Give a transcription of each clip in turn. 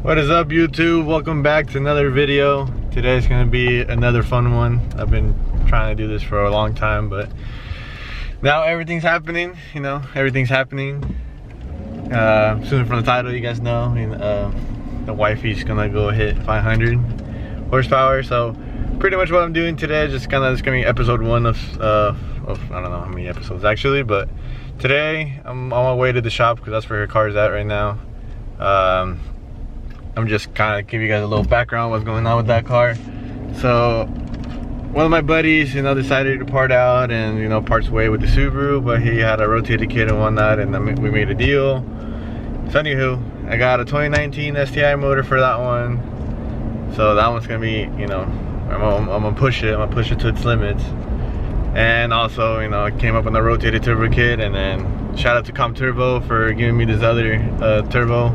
What is up, YouTube? Welcome back to another video. Today's gonna be another fun one. I've been trying to do this for a long time, but now everything's happening. You know, everything's happening. Soon from the title, you guys know, the wifey's gonna go hit 500 horsepower. So pretty much what I'm doing today is just gonna be episode 1 of I don't know how many episodes actually, but today I'm on my way to the shop because that's where her car's at right now. I'm just kind of give you guys a little background what's going on with that car. So one of my buddies, decided to part out and parts way with the Subaru, but he had a rotated kit and whatnot, and we made a deal. So anywho, I got a 2019 STI motor for that one. So that one's gonna be, I'm gonna push it. I'm gonna push it to its limits. And also, I came up with a rotated turbo kit, and then shout out to Com Turbo for giving me this other turbo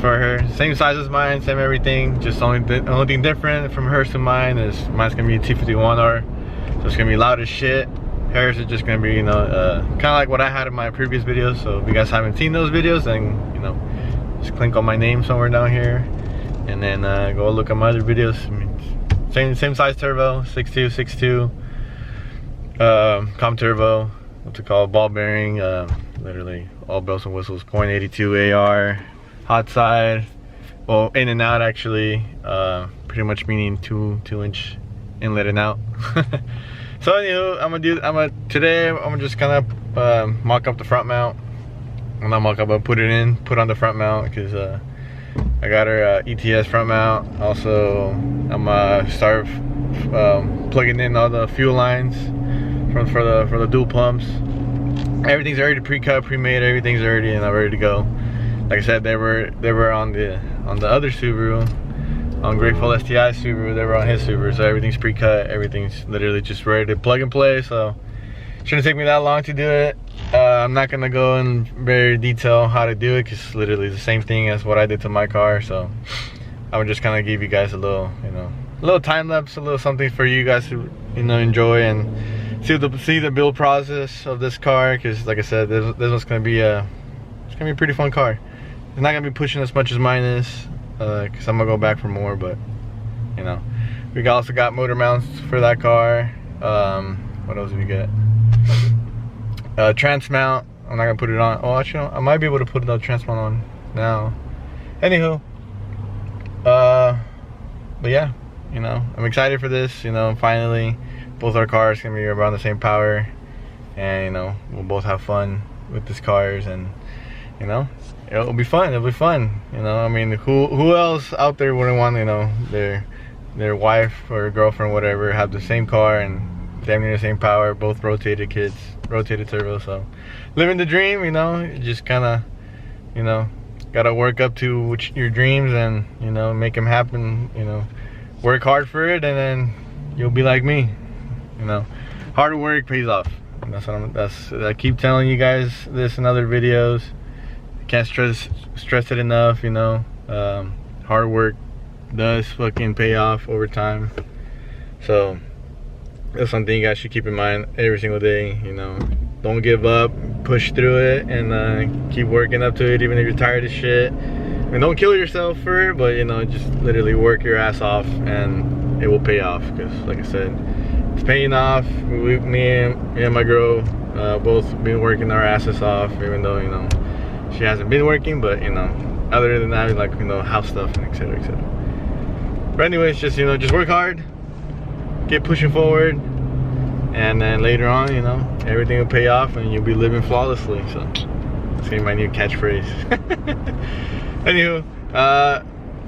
for her. Same size as mine, same everything. Just the only thing different from hers to mine is mine's gonna be a Pt.1R, so it's gonna be loud as shit. Hers is just gonna be, kind of like what I had in my previous videos. So if you guys haven't seen those videos, then just click on my name somewhere down here, and then go look at my other videos. I mean, same size turbo, 6.2. Com Turbo, what's it called, ball bearing, literally all bells and whistles, .82 AR, hot side, well, in and out actually, pretty much meaning 2-inch inlet and out. So anywho, today I'm gonna just kind of mock up the front mount. Well, not mock up, but put on the front mount, because I got her ETS front mount. Also, I'm gonna start plugging in all the fuel lines for the dual pumps. Everything's already pre-cut, pre-made. Everything's already ready to go. Like I said, they were on the other Subaru, on Grateful STI Subaru. They were on his Subaru, so everything's pre-cut. Everything's literally just ready to plug and play. So shouldn't take me that long to do it. I'm not gonna go in very detail how to do it, because literally the same thing as what I did to my car. So I would just kind of give you guys a little, a little time lapse, a little something for you guys to enjoy and see the build process of this car. Because like I said, this one's gonna be a pretty fun car. It's not gonna be pushing as much as mine is, because I'm gonna go back for more. But we also got motor mounts for that car. What else did we get? Trans mount. I'm not gonna put it on. Oh, actually, I might be able to put the trans mount on now. Anywho, but yeah, I'm excited for this. Finally, both our cars can be around the same power, and we'll both have fun with these cars, and it'll be fun. It'll be fun. I mean, who else out there wouldn't want their wife or girlfriend, whatever, have the same car and damn near the same power, both rotated kits, rotated turbo. So living the dream. You just kind of gotta work up to your dreams, and make them happen. Work hard for it, and then you'll be like me. Hard work pays off. And I keep telling you guys this in other videos. I can't stress it enough. Hard work does fucking pay off over time. So that's something you guys should keep in mind every single day. Don't give up, push through it, and keep working up to it, even if you're tired of shit. I mean, don't kill yourself for it, but just literally work your ass off, and it will pay off. Because like I said, it's paying off. Me and my girl both been working our asses off, even though she hasn't been working. But other than that, like house stuff and etc. But anyways, just just work hard, get pushing forward, and then later on, everything will pay off, and you'll be living flawlessly. So it's gonna be my new catchphrase. Anywho,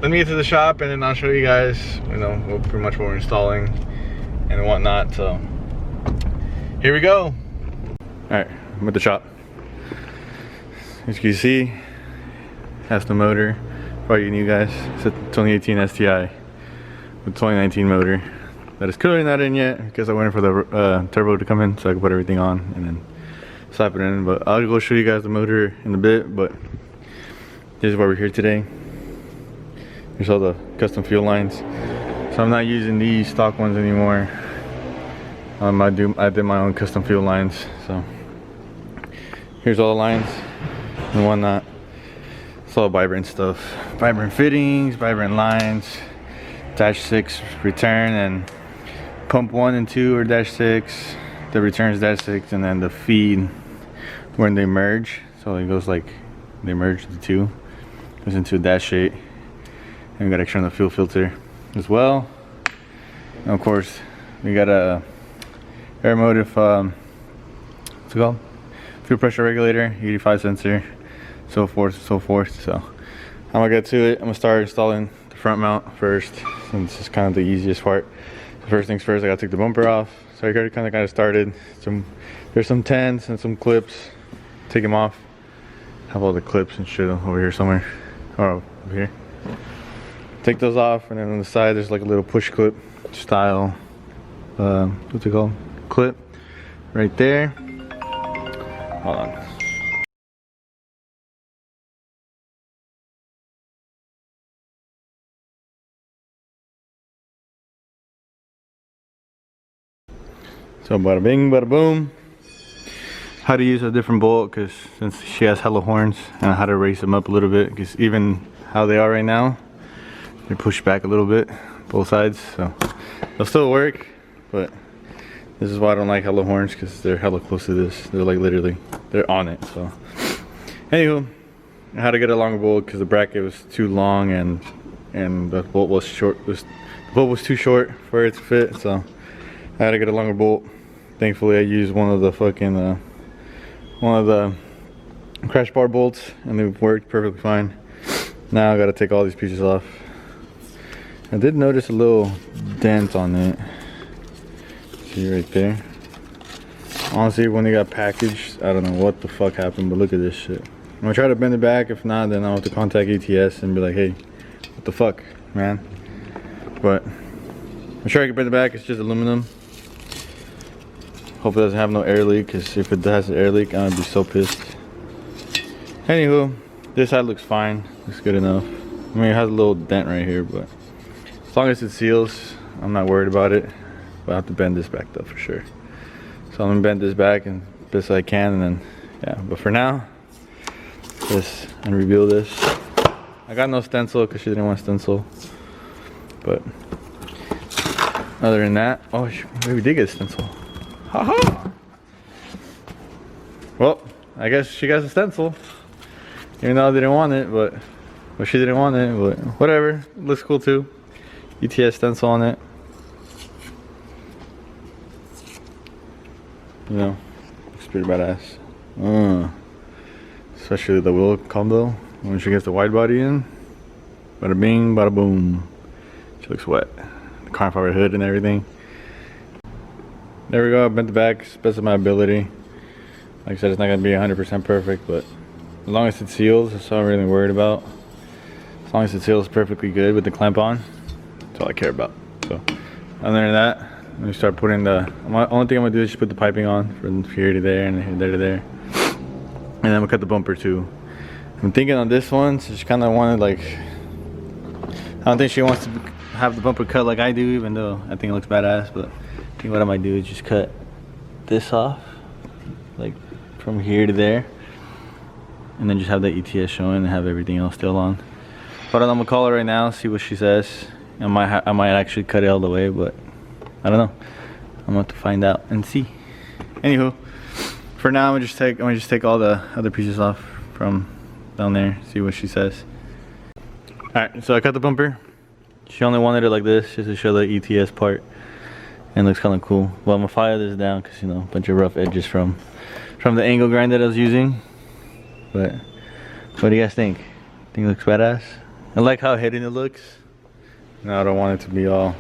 let me get to the shop, and then I'll show you guys, pretty much what we're installing and whatnot. So here we go. All right, I'm at the shop. As you can see, has the motor. For you new guys, it's a 2018 STI with 2019 motor. That is clearly not in yet, because I waited for the turbo to come in so I could put everything on and then slap it in. But I'll go show you guys the motor in a bit. But this is why we're here today. Here's all the custom fuel lines. So I'm not using these stock ones anymore. I did my own custom fuel lines. So here's all the lines and whatnot. It's all vibrant stuff. Vibrant fittings, vibrant lines. Dash 6 return, and pump 1 and 2 are dash 6. The return is dash 6, and then the feed when they merge. So it goes like they merge the two. Goes into a dash 8. And we got extra on the fuel filter as well. And of course, we got a air motive, what's it called? Fuel pressure regulator, 85 sensor, so forth, so forth. So I'm gonna get to it. I'm gonna start installing the front mount first, since it's kind of the easiest part. First things first, I gotta take the bumper off. So I already kind of started. There's some tens and some clips. Take them off. Have all the clips and shit over here somewhere, or over here. Take those off, and then on the side there's like a little push clip style, what's it called? Clip right there. Hold on. So bada bing, bada boom. How to use a different bolt, because since she has hella horns, and how to raise them up a little bit, because even how they are right now, they're pushed back a little bit, both sides. So they'll still work, but this is why I don't like hella horns, because they're hella close to this. They're like literally, they're on it. So anywho, how to get a longer bolt, because the bracket was too long and the bolt was short. The bolt was too short for it to fit, so I had to get a longer bolt. Thankfully, I used one of the fucking crash bar bolts, and they worked perfectly fine. Now I gotta take all these pieces off. I did notice a little dent on it. See right there. Honestly, when they got packaged, I don't know what the fuck happened, but look at this shit. I'm gonna try to bend it back. If not, then I'll have to contact ATS and be like, hey, what the fuck, man? But I'm sure I can bend it back. It's just aluminum. Hope it doesn't have no air leak, because if it has an air leak, I'm gonna be so pissed. Anywho, this side looks fine. Looks good enough. I mean, it has a little dent right here, but as long as it seals, I'm not worried about it. But I have to bend this back though for sure. So I'm gonna bend this back and best I can, and then yeah. But for now, this and reveal this. I got no stencil because she didn't want stencil. But other than that, oh, maybe we did get a stencil. Haha. Well, I guess she got a stencil. Even though I didn't want it, but well, she didn't want it, but whatever. It looks cool too. ETS stencil on it. You know, looks pretty badass. Especially the wheel combo when she gets the wide body in. Bada bing, bada boom. She looks wet. The carbon fiber hood and everything. There we go. I bent the back, best of my ability. Like I said, it's not gonna be 100% perfect, but as long as it seals, that's all I'm really worried about. As long as it seals perfectly good with the clamp on, that's all I care about. So, other than that, let me start putting the only thing I'm gonna do is just put the piping on from here to there and there to there, and then I'm gonna cut the bumper too. I'm thinking on this one, so she kind of wanted like, I don't think she wants to have the bumper cut like I do, even though I think it looks badass. But I think what I might do is just cut this off, like from here to there, and then just have the ETS showing and have everything else still on. But I'm gonna call her right now, see what she says. I might actually cut it all the way, but I don't know. I'm gonna have to find out and see. Anywho, for now I'm gonna just take all the other pieces off from down there, see what she says. Alright, so I cut the bumper. She only wanted it like this, just to show the ETS part. And it looks kind of cool. Well, I'm gonna file this down because, you know, a bunch of rough edges from the angle grind that I was using. But what do you guys think? Think it looks badass? I like how hidden it looks. No, I don't want it to be all,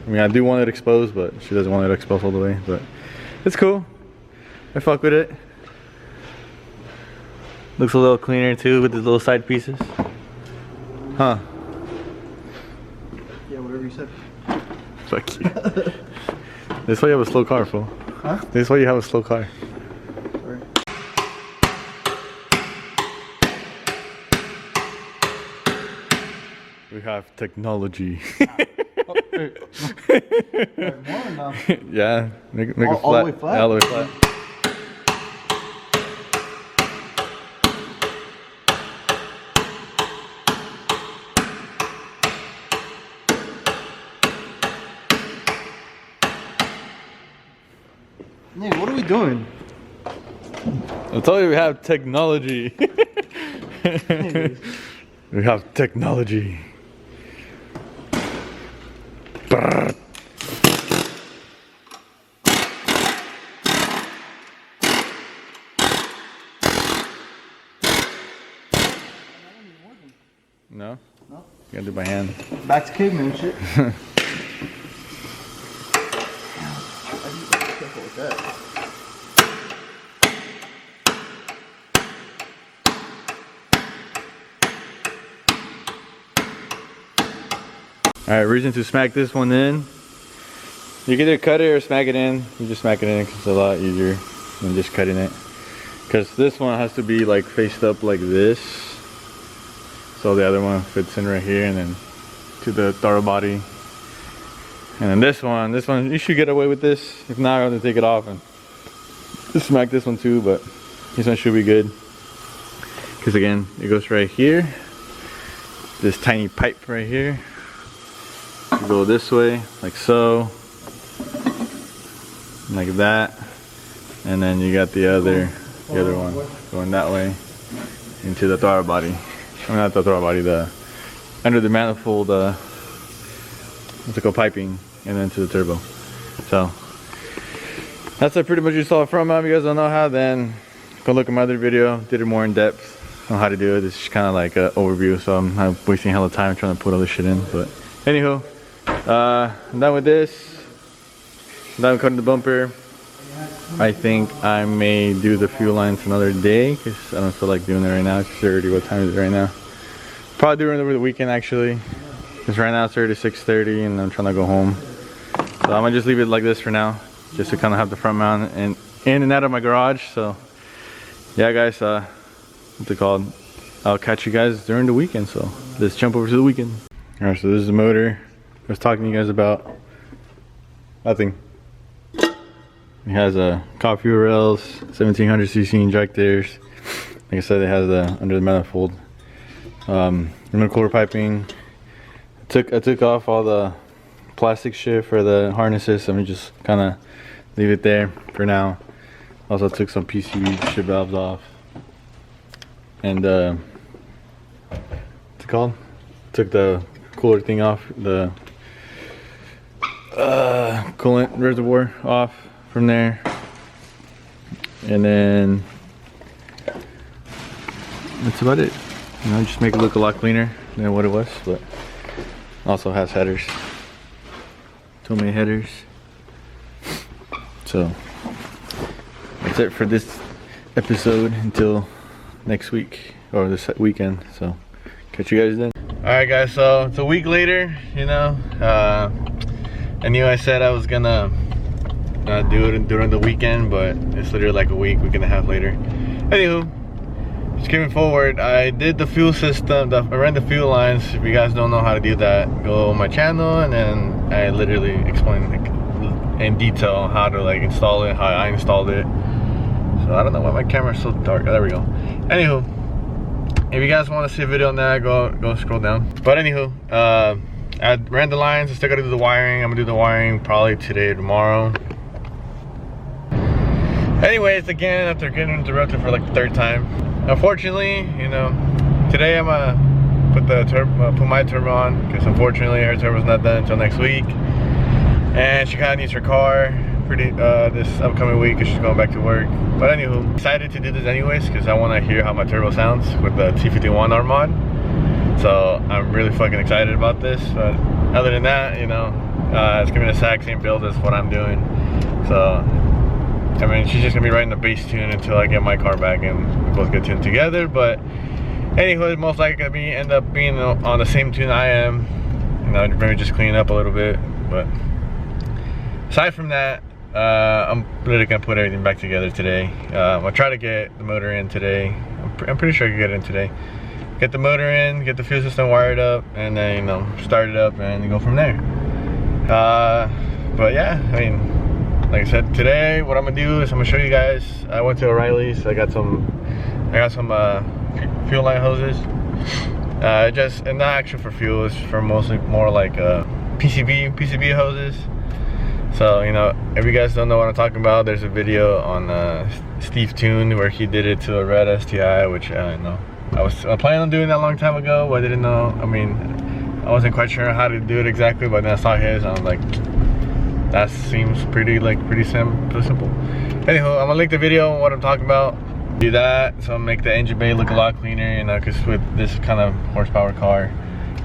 I mean, I do want it exposed, but she doesn't want it exposed all the way. But it's cool. I fuck with it. Looks a little cleaner too with the little side pieces. Huh? Yeah, whatever you said. Fuck you. That's why you have a slow car, fool. Huh? That's why you have a slow car. Sorry. We have technology. Oh, wait. More or no? Yeah, make it flat. All the way flat? Yeah, all the way flat. Nick, what are we doing? I told you we have technology. We have technology. Brrr. No? No. You gotta do by hand. Back to caveman shit. Alright, reason to smack this one in. You can either cut it or smack it in. You just smack it in because it's a lot easier than just cutting it. Because this one has to be like faced up like this. So the other one fits in right here and then to the throttle body. And then this one, you should get away with this. If not, I'm gonna take it off and just smack this one too, but this one should be good. Because again, it goes right here. This tiny pipe right here. You go this way, like so. Like that. And then you got the other one going that way into the throttle body. I mean, not the throttle body, the under the manifold, what's it called, piping, and then to the turbo. So that's pretty much you saw it from. If you guys don't know how, then go look at my other video. Did it more in depth on how to do it. It's kind of like an overview, so I'm not wasting hella time trying to put all this shit in. But anywho, I'm done with this. I'm done with cutting the bumper. I think I may do the fuel lines another day because I don't feel like doing it right now. It's already, what time is it right now? Probably doing it over the weekend actually. Because right now it's already 6:30 and I'm trying to go home. So I'm gonna just leave it like this for now. Just to kind of have the front mount and in and out of my garage. So yeah guys, what's it called? I'll catch you guys during the weekend. So let's jump over to the weekend. Alright, so this is the motor I was talking to you guys about. Nothing. It has a copper fuel rails, 1700cc injectors. Like I said, it has the under the manifold intercooler piping. I took off all the plastic shit for the harnesses. So I'm just kind of leave it there for now. Also took some PCB shit valves off, and what's it called? Took the cooler thing off, the coolant reservoir off from there, and then that's about it. You know, just make it look a lot cleaner than what it was, but also has headers. Too many headers. So that's it for this episode until next week or this weekend. So catch you guys then. Alright guys, so it's a week later, you know. I knew I said I was gonna do it during the weekend, but it's literally like a week and a half later. Anywho, just moving forward, I did the fuel system, I ran the fuel lines. If you guys don't know how to do that, go on my channel and then I literally explain like, in detail how to like install it, how I installed it. So I don't know why my camera's so dark. Oh, there we go. Anywho, if you guys want to see a video on that, go scroll down. But anywho, I ran the lines. I still gotta do the wiring. I'm gonna do the wiring probably today or tomorrow. Anyways, again, after getting interrupted for like the third time, unfortunately, you know, today I'm gonna put my turbo on because unfortunately her turbo's not done until next week, and she kind of needs her car this upcoming week because she's going back to work. But anywho, decided to do this anyways because I want to hear how my turbo sounds with the T51 R mod. So I'm really fucking excited about this. But other than that, you know, it's gonna be the exact same build as what I'm doing. So I mean, she's just gonna be riding the bass tune until I get my car back and we both get tuned together. But anyway, most likely gonna end up being on the same tune I am. You know, maybe just clean it up a little bit. But aside from that, I'm literally gonna put everything back together today. I'll try to get the motor in today. I'm pretty sure I can get it in today. Get the motor in, get the fuel system wired up, and then, you know, start it up and go from there. But yeah, I mean, like I said, today what I'm gonna do is I'm gonna show you guys. I went to O'Reilly's. I got some fuel line hoses. And not actually for fuel. It's for mostly more like PCB hoses. So, you know, if you guys don't know what I'm talking about, there's a video on Pt.1 where he did it to a red STI, which I was planning on doing that a long time ago, but I didn't know. I mean, I wasn't quite sure how to do it exactly, but then I saw his and I was like, that seems pretty simple. Anywho, I'm gonna link the video on what I'm talking about. Do that, so make the engine bay look a lot cleaner, you know, because with this kind of horsepower car,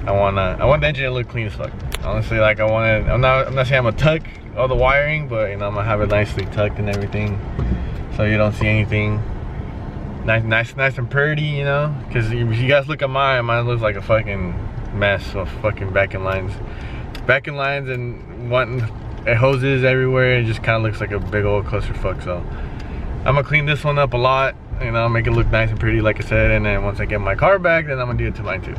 I want the engine to look clean as fuck. Honestly, like I'm not saying I'm gonna tuck all the wiring, but you know, I'm gonna have it nicely tucked and everything, so you don't see anything. Nice and pretty, you know, because if you guys look at mine looks like a fucking mess of fucking backing lines and wanting hoses everywhere. It just kind of looks like a big old clusterfuck. So I'm gonna clean this one up a lot, you know, make it look nice and pretty, like I said. And then once I get my car back, then I'm gonna do it to mine too.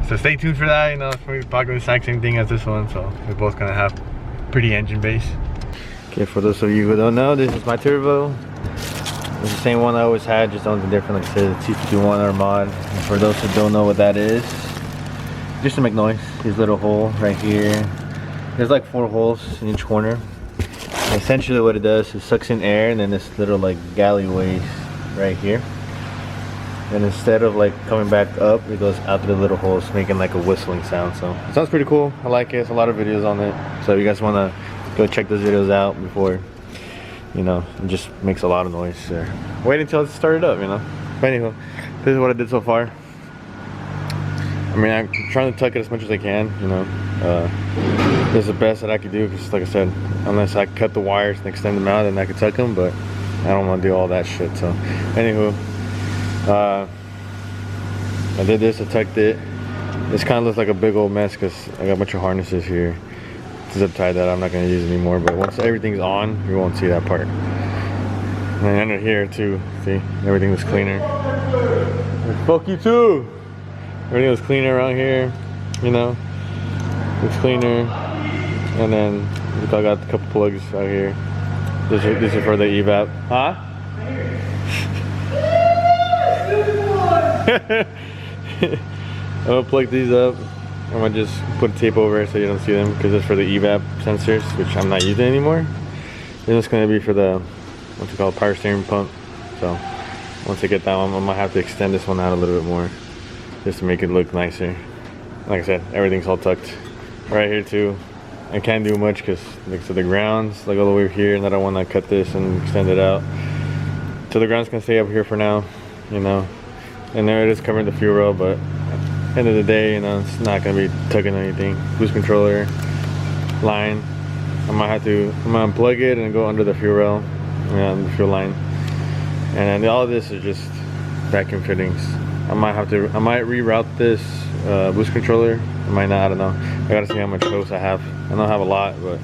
So stay tuned for that. You know, we're probably the exact same thing as this one, so we're both gonna have pretty engine base. Okay, for those of you who don't know, this is my turbo. It's the same one I always had, just something different. Like I said, the Pt.1 mod. And for those who don't know what that is, just to make noise. This little hole right here. There's like 4 holes in each corner. And essentially what it does is sucks in air, and then this little like galleyways right here. And instead of like coming back up, it goes out through the little holes, making like a whistling sound. So it sounds pretty cool. I like it. There's a lot of videos on it. So if you guys want to go check those videos out before, you know, it just makes a lot of noise. Wait until it's started up, you know. But anyway, this is what I did so far. I mean, I'm trying to tuck it as much as I can, you know. This is the best that I could do, because like I said, unless I cut the wires and extend them out, then I could tuck them, but I don't want to do all that shit. So anywho, I did this, I tucked it. This kind of looks like a big old mess because I got a bunch of harnesses here to zip tie that I'm not going to use anymore, but once everything's on, you won't see that part. And under here too, see, everything was cleaner. Fuck you too! Everything was cleaner around here, you know. It's cleaner. And then look, I got a couple plugs out here. This is for the evap. Huh? I'm gonna plug these up. I'm gonna just put tape over it so you don't see them, because it's for the evap sensors, which I'm not using anymore. Then it's gonna be for the, what's it called, power steering pump. So once I get that one, I might have to extend this one out a little bit more, just to make it look nicer. Like I said, everything's all tucked right here too. I can't do much because, like I said, the ground's like all the way over here, and I don't want to cut this and extend it out. So the ground's gonna stay up here for now, you know. And there it is covering the fuel rail, but at the end of the day, you know, it's not gonna be tugging anything. Boost controller line, I'm gonna unplug it and go under the fuel rail, the fuel line. And then all of this is just vacuum fittings. I might reroute this boost controller. I might not, I don't know. I gotta see how much hose I have. I don't have a lot, but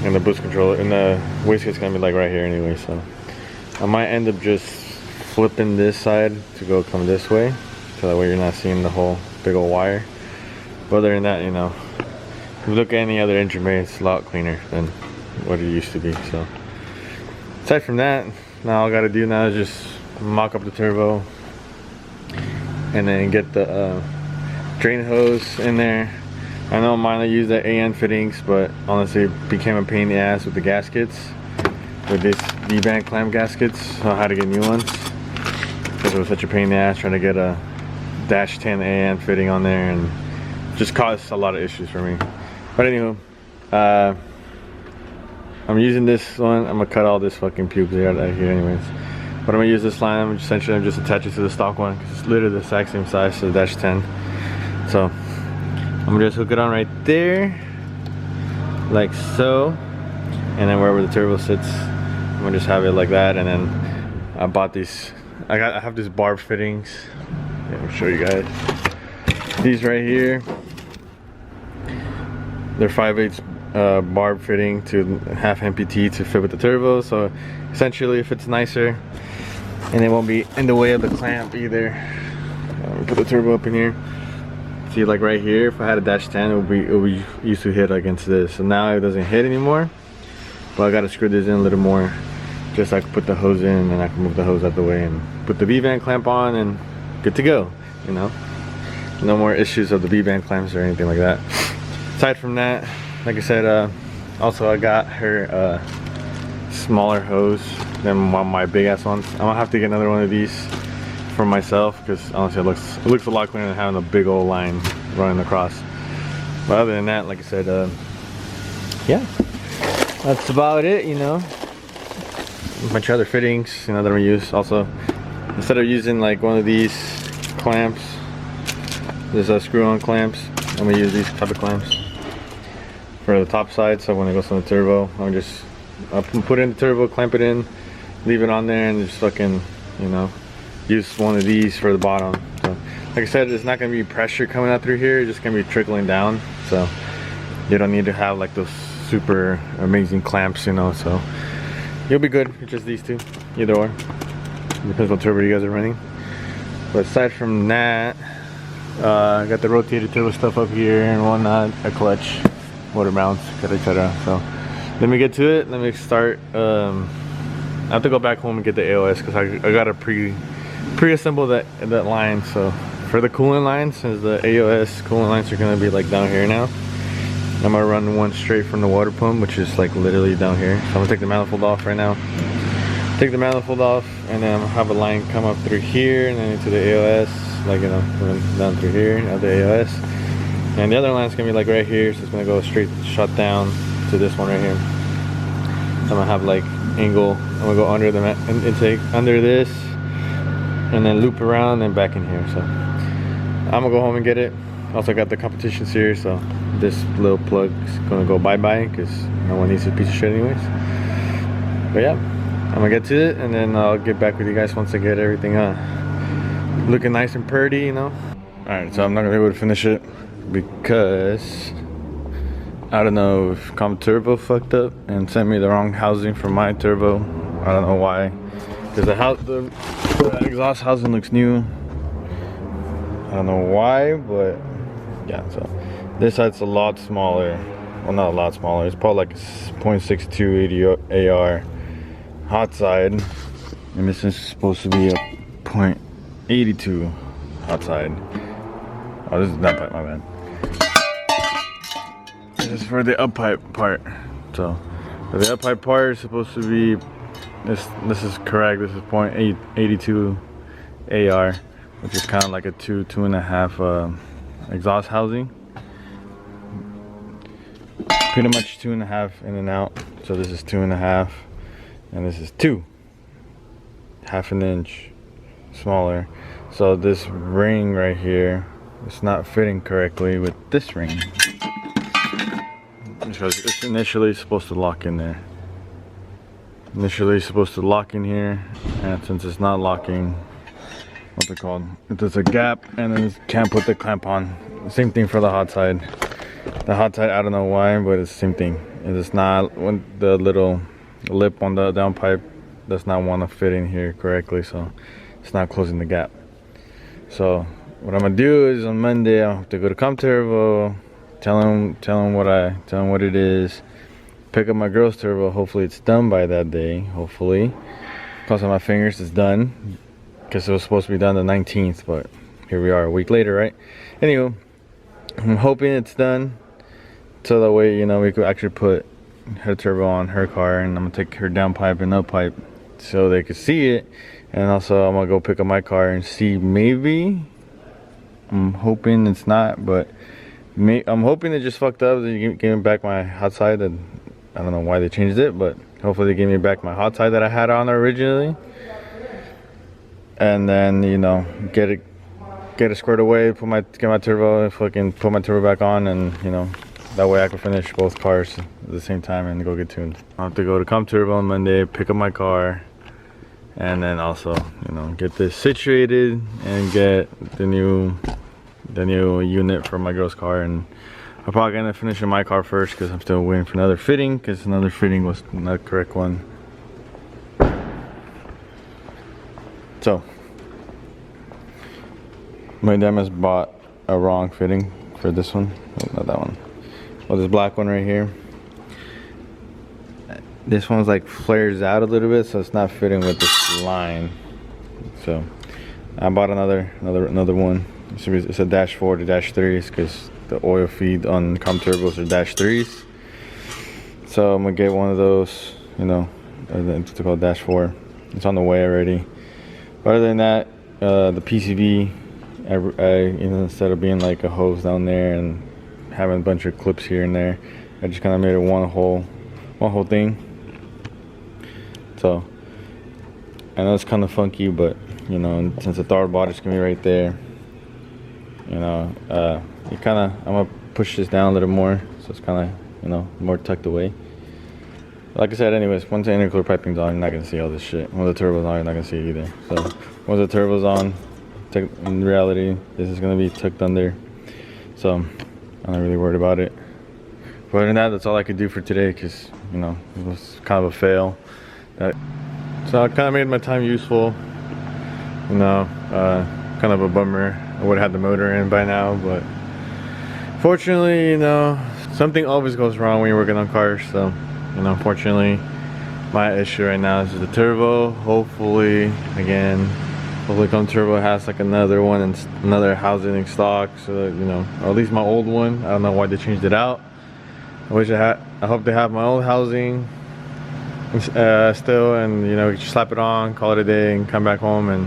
and the boost controller and the wastegate's gonna be like right here anyway, so I might end up just flipping this side to go come this way, so that way you're not seeing the whole big old wire. But other than that, you know, if you look at any other engine bay, it's a lot cleaner than what it used to be. So aside from that, now all I gotta do now is just mock up the turbo and then get the drain hose in there. I know mine, I use the AN fittings, but honestly it became a pain in the ass with the gaskets, with these V-band clamp gaskets. So I had to get new ones because it was such a pain in the ass trying to get a -10 AN fitting on there, and just caused a lot of issues for me. But anyway, I'm using this one. I'm gonna cut all this fucking pubes out of here anyways. But I'm gonna use this line. I'm just attach it to the stock one because it's literally the exact same size to the -10. So I'm gonna just hook it on right there, like so, and then wherever the turbo sits, I'm gonna just have it like that. And then I bought these. I have these barb fittings. Let me show you guys. These right here. They're 5/8 barb fitting to half MPT to fit with the turbo. So essentially, if it's nicer, and it won't be in the way of the clamp either. Put the turbo up in here. See, like right here, if I had a -10, it would used to hit against this. So now it doesn't hit anymore. But I gotta screw this in a little more, just so I can put the hose in, and I can move the hose out the way and put the V-band clamp on, and good to go. You know, no more issues of the V-band clamps or anything like that. Aside from that, like I said, Also, I got her smaller hose than my big ass ones. I'm gonna have to get another one of these for myself because honestly it looks a lot cleaner than having a big old line running across. But other than that, like I said, yeah, that's about it, you know. A bunch of other fittings, you know, that I'm gonna use. Also, instead of using like one of these clamps, there's screw-on clamps, I'm gonna use these type of clamps for the top side. So when it goes on the turbo, I'll put it in the turbo, clamp it in, leave it on there, and just fucking, you know, use one of these for the bottom. So like I said, it's not gonna be pressure coming out through here, it's just gonna be trickling down. So you don't need to have like those super amazing clamps, you know. So you'll be good with just these two, either or. Depends what turbo you guys are running. But aside from that, I got the rotated turbo stuff up here and whatnot, a clutch, motor mounts, etc. So let me get to it. Let me start. I have to go back home and get the AOS because I got to pre-assemble that line. So for the coolant lines, since the AOS coolant lines are gonna be like down here now, I'm gonna run one straight from the water pump, which is like literally down here. So I'm gonna take the manifold off right now. Take the manifold off, and then I'm gonna have a line come up through here and then into the AOS, like, you know, down through here at the AOS. And the other line's gonna be like right here, so it's gonna go straight shot down to this one right here. So I'm gonna have like angle. I'm gonna go under the intake, under this, and then loop around and back in here. So I'm gonna go home and get it. Also got the competitions here, so this little plug's gonna go bye-bye because no one needs a piece of shit anyways. But yeah, I'm gonna get to it and then I'll get back with you guys once I get everything looking nice and pretty, you know. Alright, so I'm not gonna be able to finish it because I don't know if turbo fucked up and sent me the wrong housing for my turbo. I don't know why, because the exhaust housing looks new. I don't know why, but yeah. So this side's a lot smaller. Well, not a lot smaller. It's probably like a 0.62 AR hot side, and this is supposed to be a 0.82 hot side. Oh, this is that pipe, my bad. This is for the up pipe part. So for the up pipe part is supposed to be this is correct. This is 0.82 AR, which is kind of like a 2.5 exhaust housing. Pretty much 2.5 in and out. So this is 2.5, and this is 2, half an inch smaller. So this ring right here, it's not fitting correctly with this ring because it's initially supposed to lock in there. Initially supposed to lock in here, and since it's not locking, what's it called? There's a gap, and then you can't put the clamp on. Same thing for the hot side. The hot side, I don't know why, but it's the same thing. It's not, when the little lip on the downpipe does not want to fit in here correctly, so it's not closing the gap. So what I'm gonna do is on Monday I'll have to go to ComTurbo, tell them what it is, pick up my girl's turbo. Hopefully it's done by that day. Hopefully, cross my fingers it's done, because it was supposed to be done the 19th, but here we are a week later, right? Anywho, I'm hoping it's done, so that way, you know, we could actually put her turbo on her car, and I'm gonna take her downpipe and uppipe so they could see it. And also I'm gonna go pick up my car and see, maybe, I'm hoping it's not, but I'm hoping they just fucked up. They gave me back my hot side, and I don't know why they changed it, but hopefully they gave me back my hot side that I had on originally, and then, you know, get it squared away, get my turbo, fucking put my turbo back on, and, you know, that way I can finish both cars at the same time and go get tuned. I'll have to go to ComTurbo on Monday, pick up my car, and then also, you know, get this situated and get the new unit for my girl's car. And I'm probably gonna finish in my car first because I'm still waiting for another fitting, because another fitting was not the correct one. So my dad has bought a wrong fitting for this one. Oh, not that one. Well, this black one right here. This one's like flares out a little bit, so it's not fitting with this line. So I bought another one. It's a -4 to -3s because the oil feed on ComTurbos are -3s. So I'm gonna get one of those, you know, it's called Dash 4. It's on the way already. But other than that, the PCB, you know, instead of being like a hose down there and having a bunch of clips here and there, I just kind of made it one whole thing. So I know it's kind of funky, but you know, since the throttle body's gonna be right there, you know, I'm gonna push this down a little more, so it's kind of, you know, more tucked away. Like I said, anyways, once the intercooler piping's on, you're not gonna see all this shit. Once the turbo's on, you're not gonna see it either. So once the turbo's on, in reality, this is gonna be tucked under. So I'm not really worried about it. But other than that, that's all I could do for today, because, you know, it was kind of a fail. So I kind of made my time useful. You know, kind of a bummer. I would have had the motor in by now, but fortunately, you know, something always goes wrong when you're working on cars. So, you know, unfortunately, my issue right now is the turbo. Hopefully Come Turbo has like another one and another housing in stock, so that, you know, or at least my old one. I don't know why they changed it out. I hope they have my old housing still, and you know, just slap it on, call it a day, and come back home, and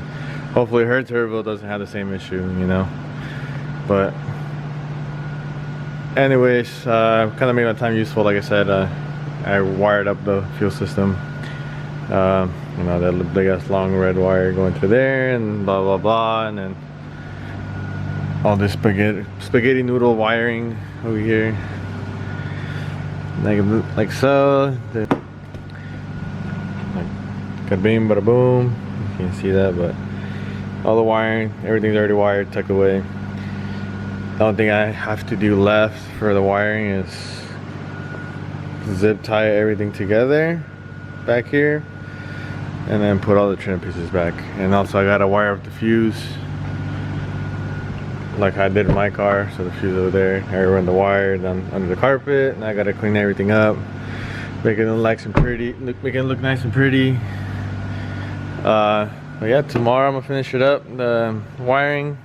hopefully her turbo doesn't have the same issue, you know. But anyways, kind of made my time useful. Like I said, I wired up the fuel system. You know, that big ass long red wire going through there, and blah blah blah, and then all this spaghetti noodle wiring over here, like so. Like ka-bing, bada boom. You can't see that, but all the wiring, everything's already wired, tucked away. The only thing I have to do left for the wiring is zip tie everything together back here, and then put all the trim pieces back. And also I gotta wire up the fuse like I did in my car. So the fuse over there, I run the wire down under the carpet, and I gotta clean everything up, make it look nice and pretty. But yeah, tomorrow I'm gonna finish it up, the wiring,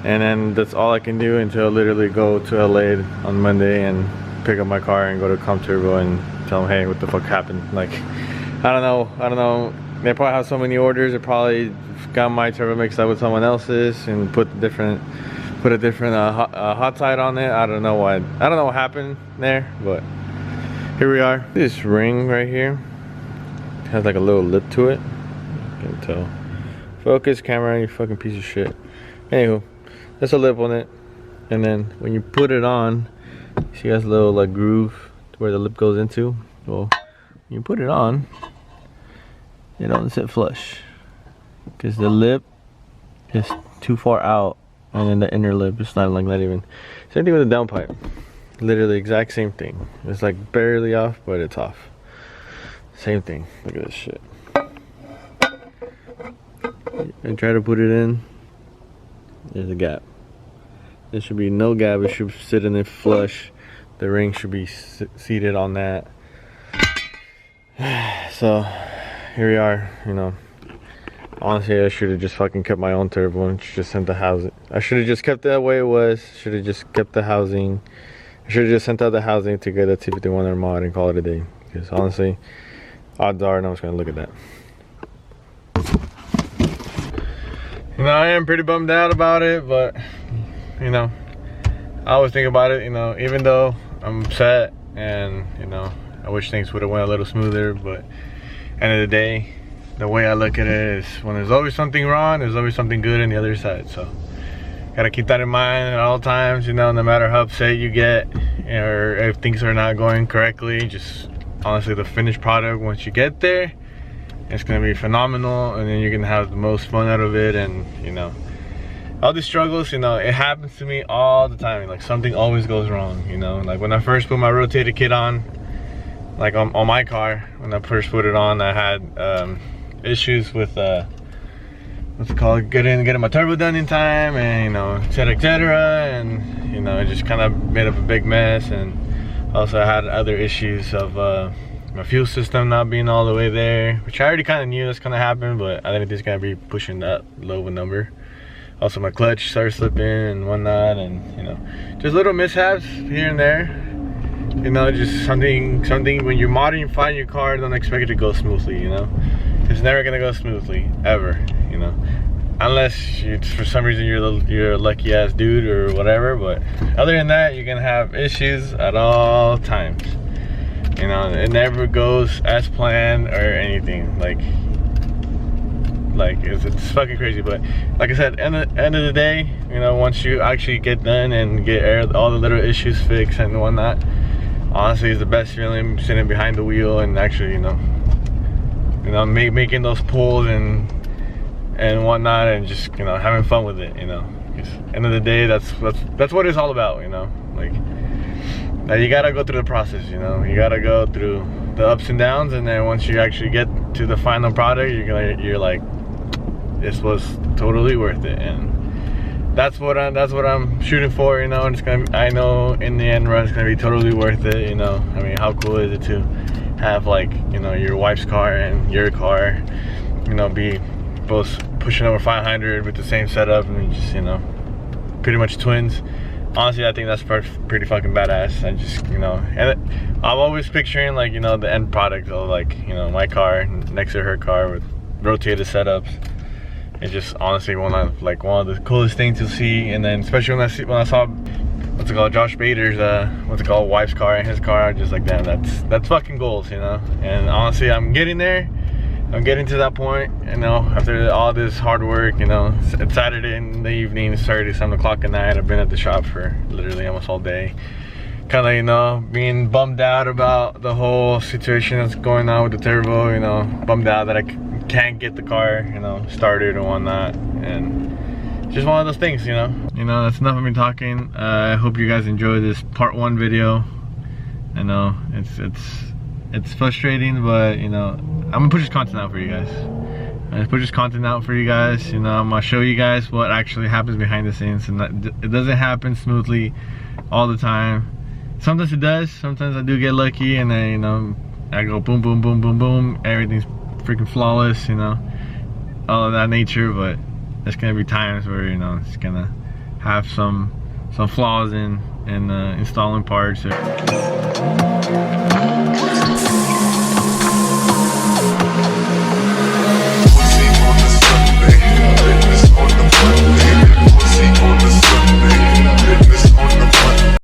and then that's all I can do until I literally go to LA on Monday and pick up my car and go to Com Turbo and tell them, hey, what the fuck happened? Like, I don't know. They probably have so many orders. They probably got my turbo mixed up with someone else's and put a different hot side on it. I don't know what happened there, but here we are. This ring right here has like a little lip to it. You can tell. Focus, camera, you fucking piece of shit. Anywho, there's a lip on it, and then when you put it on, see, it has a little like groove to where the lip goes into. Well, when you put it on, it doesn't sit flush because the lip is too far out, and then the inner lip is not even. Same thing with the downpipe. Literally exact same thing. It's like barely off, but it's off. Same thing. Look at this shit. And try to put it in. There's a gap. There should be no gap. It should sit in it flush. The ring should be seated on that. So here we are. You know, honestly, I should have just fucking kept my own turbo and just sent the housing. I should have just kept it the way it was. Should have just kept the housing. I should have just sent out the housing to get a T51 mod and call it a day. Because honestly, odds are no one's gonna look at that. You know, I am pretty bummed out about it, but you know, I always think about it. You know, even though I'm upset and you know, I wish things would have went a little smoother, but end of the day, the way I look at it is when there's always something wrong, there's always something good on the other side. So gotta keep that in mind at all times. You know, no matter how upset you get or if things are not going correctly, just honestly, the finished product once you get there, it's gonna be phenomenal, and then you're gonna have the most fun out of it. And you know, all these struggles, you know, it happens to me all the time. Like something always goes wrong, you know. Like when I first put my rotator kit on, like on my car, when I first put it on, I had issues with what's it called, getting my turbo done in time, and you know, etc, and you know, it just kind of made up a big mess. And also I had other issues of my fuel system not being all the way there, which I already kind of knew that's gonna happen, but I didn't think it's gonna be pushing that low of a number. Also my clutch started slipping and whatnot, and you know, just little mishaps here and there. you know, just something when you're modifying your car, don't expect it to go smoothly, you know. It's never gonna go smoothly, ever, you know. Unless for some reason you're a lucky ass dude or whatever, but other than that, you're gonna have issues at all times. You know, it never goes as planned or anything. Like it's fucking crazy. But like I said, end of the day, you know, once you actually get done and get all the little issues fixed and whatnot, honestly, it's the best feeling sitting behind the wheel and actually, you know, making those pulls and whatnot, and just, you know, having fun with it, you know. End of the day, that's what it's all about, you know. Like, now you gotta go through the process, you know. You gotta go through the ups and downs, and then once you actually get to the final product, you're like, this was totally worth it, and that's what I'm shooting for, you know. And I know in the end run, it's gonna be totally worth it, you know. I mean, how cool is it to have, like, you know, your wife's car and your car, you know, be both pushing over 500 with the same setup, and just, you know, pretty much twins. Honestly, I think that's pretty fucking badass. I just, you know, and I'm always picturing, like, you know, the end product of, like, you know, my car next to her car with rotated setups. It's just honestly one of the coolest things to see. And then especially when I saw what's it called, Josh Bader's wife's car and his car, I'm just like, damn, that's fucking goals, you know. And honestly, I'm getting there. I'm getting to that point, you know, after all this hard work, you know. It's Saturday in the evening, it's 7 o'clock at night. I've been at the shop for literally almost all day. Kind of, you know, being bummed out about the whole situation that's going on with the turbo, you know, bummed out that I can't get the car, you know, started and whatnot. And just one of those things, you know. You know, that's enough of me talking. I hope you guys enjoyed this part 1 video. I know it's frustrating, but, you know, I'm gonna push this content out for you guys. I'm you know. I'm gonna show you guys what actually happens behind the scenes, and it doesn't happen smoothly all the time. Sometimes it does. Sometimes I do get lucky, and then, you know, I go boom, boom, boom, boom, boom. Everything's freaking flawless, you know, all of that nature. But there's gonna be times where, you know, it's gonna have some flaws in installing parts.